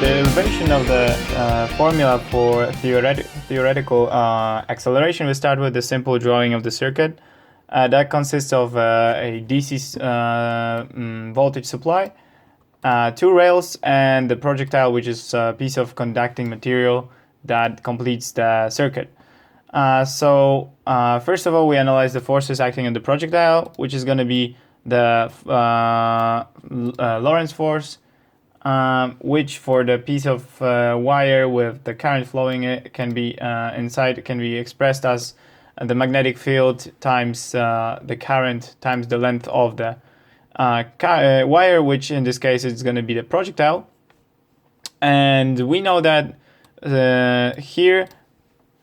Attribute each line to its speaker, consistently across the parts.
Speaker 1: the derivation of the formula for theoretical acceleration, we start with the simple drawing of the circuit. That consists of a DC voltage supply, two rails, and the projectile, which is a piece of conducting material that completes the circuit. First of all, we analyze the forces acting on the projectile, which is going to be the Lorentz force, which for the piece of wire with the current flowing can be inside can be expressed as the magnetic field times the current times the length of the wire, which in this case is going to be the projectile. And we know that here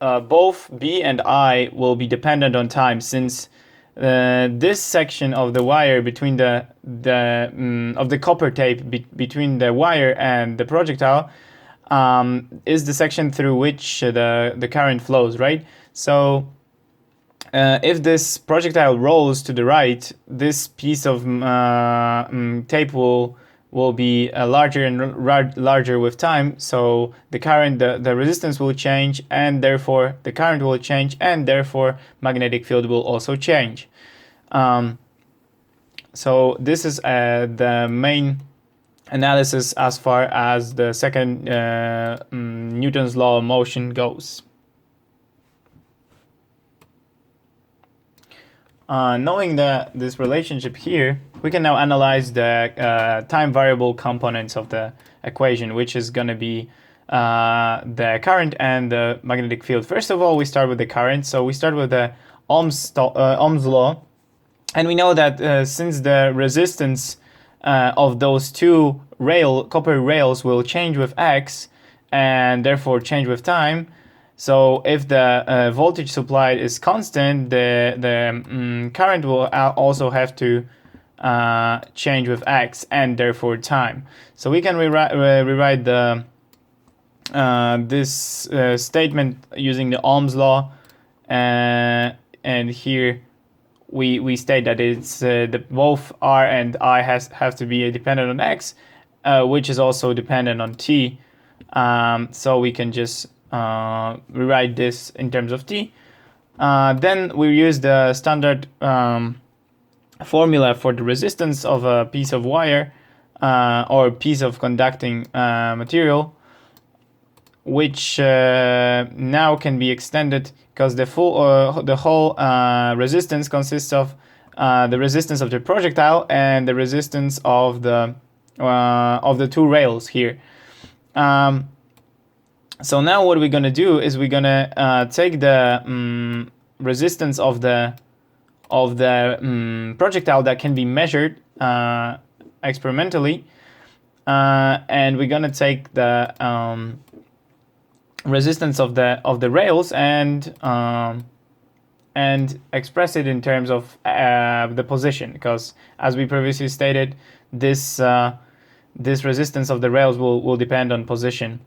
Speaker 1: both B and I will be dependent on time, since this section of the wire between of the copper tape between the wire and the projectile is the section through which the current flows, right? So if this projectile rolls to the right, this piece of tape will be larger and larger with time, so the current, the resistance will change, and therefore the current will change, and therefore magnetic field will also change. So this is the main analysis as far as the second Newton's law of motion goes. Knowing this relationship here, we can now analyze the time variable components of the equation, which is going to be the current and the magnetic field. First of all, we start with the current. So we start with the Ohm's law, and we know that since the resistance of those two copper rails will change with x and therefore change with time. So if the voltage supplied is constant, the current will also have to change with x and therefore time. So we can rewrite the this statement using the Ohm's law, and here we state that it's both r and I have to be dependent on x, which is also dependent on t. So we can just rewrite this in terms of t. Then we use the standard formula for the resistance of a piece of wire or piece of conducting material, which now can be extended because the whole resistance consists of the resistance of the projectile and the resistance of the two rails here. So now what we're going to do is we're going to take the resistance of the projectile that can be measured experimentally, and we're going to take the resistance of the rails and express it in terms of the position, because as we previously stated, this resistance of the rails will depend on position.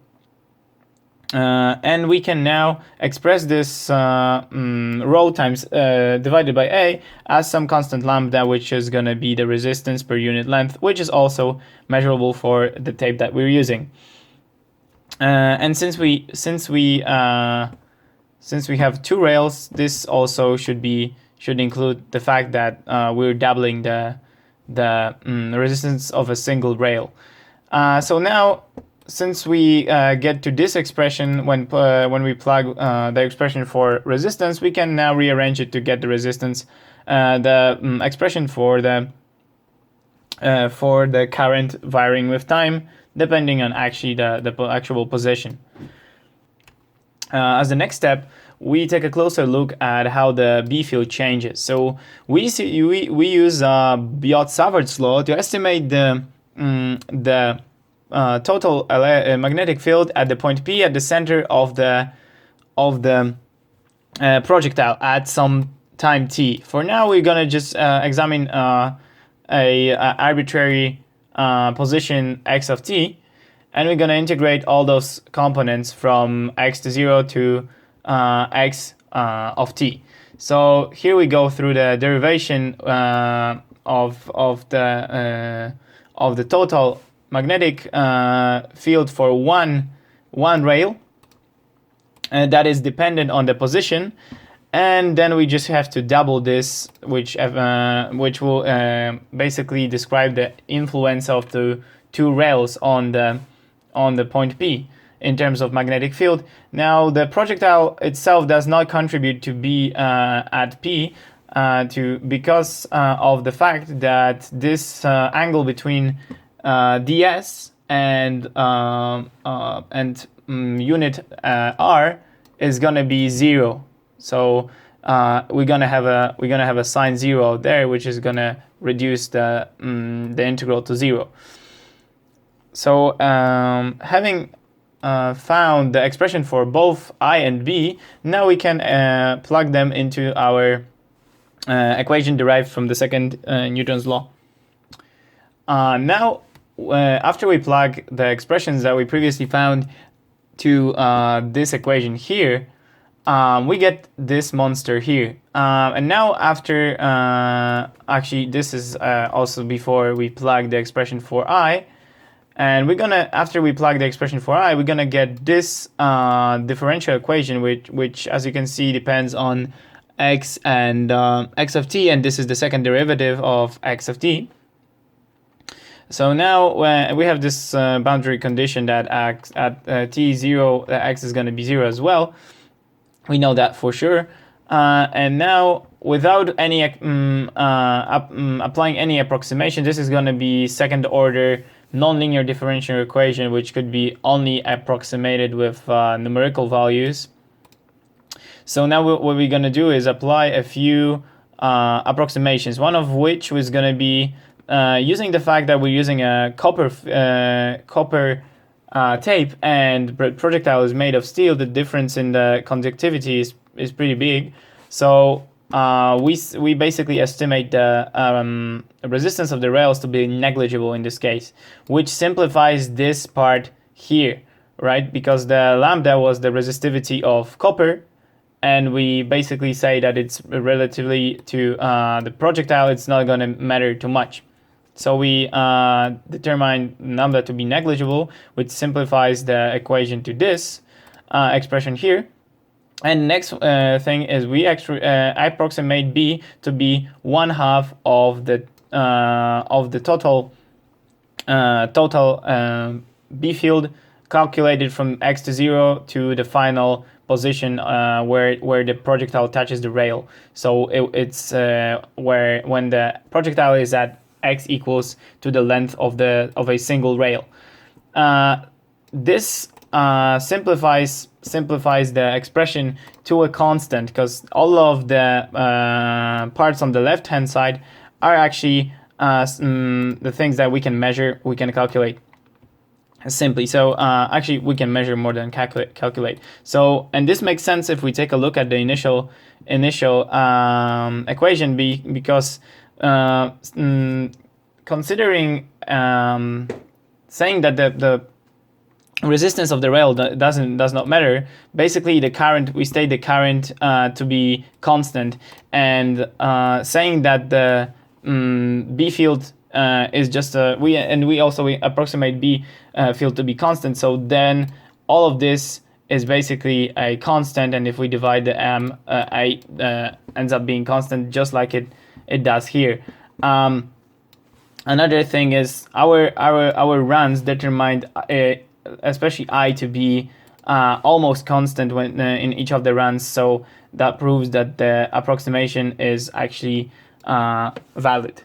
Speaker 1: And we can now express this rho times divided by A as some constant lambda, which is going to be the resistance per unit length, which is also measurable for the tape that we're using. And since we have two rails, this also should include the fact that we're doubling the resistance of a single rail. So now, since we get to this expression when we plug the expression for resistance, we can now rearrange it to get the resistance, the expression for the current varying with time, depending on actually the actual position. As the next step, we take a closer look at how the B field changes. So we use Biot-Savart's law to estimate the total magnetic field at the point P at the center of the projectile at some time t. For now, we're gonna just examine a arbitrary position x of t, and we're gonna integrate all those components from x to 0 to x of t. So here we go through the derivation of the total magnetic field for one rail that is dependent on the position, and then we just have to double this, which will basically describe the influence of the two rails on the point P in terms of magnetic field. Now the projectile itself does not contribute to B at P because of the fact that this angle between ds and unit r is gonna be 0. So we're gonna have a sign 0 out there, which is gonna reduce the integral to 0. So having found the expression for both I and B, now we can plug them into our equation derived from the second Newton's law. Now, after we plug the expressions that we previously found to this equation here, we get this monster here. And now after, actually this is also before we plug the expression for I, and we're gonna, after we plug the expression for I, we're gonna get this differential equation, which as you can see depends on x and x of t, and this is the second derivative of x of t. So now we have this boundary condition that at t0, x is going to be 0 as well. We know that for sure. And now, without any applying any approximation, this is going to be second order nonlinear differential equation, which could be only approximated with numerical values. So now what we're going to do is apply a few approximations, one of which was going to be using the fact that we're using a copper tape and projectile is made of steel. The difference in the conductivity is pretty big. So we basically estimate the resistance of the rails to be negligible in this case, which simplifies this part here, right? Because the lambda was the resistivity of copper, and we basically say that it's relatively to the projectile, it's not going to matter too much. So we determine lambda to be negligible, which simplifies the equation to this expression here. And next thing is we actually approximate B to be 1/2 of the total B field calculated from x to 0 to the final position where the projectile touches the rail. So it's when the projectile is at x equals to the length of a single rail. This simplifies the expression to a constant, because all of the parts on the left hand side are actually the things that we can measure, we can calculate simply. So actually we can measure more than calculate. So, and this makes sense if we take a look at the initial equation because considering saying that the resistance of the rail does not matter, basically the current, we state the current to be constant, and saying that the B field is just we approximate B field to be constant. So then all of this is basically a constant, and if we divide the m, I ends up being constant, just like it does here. Another thing is our runs determined especially I to be almost constant when in each of the runs. So that proves that the approximation is actually valid.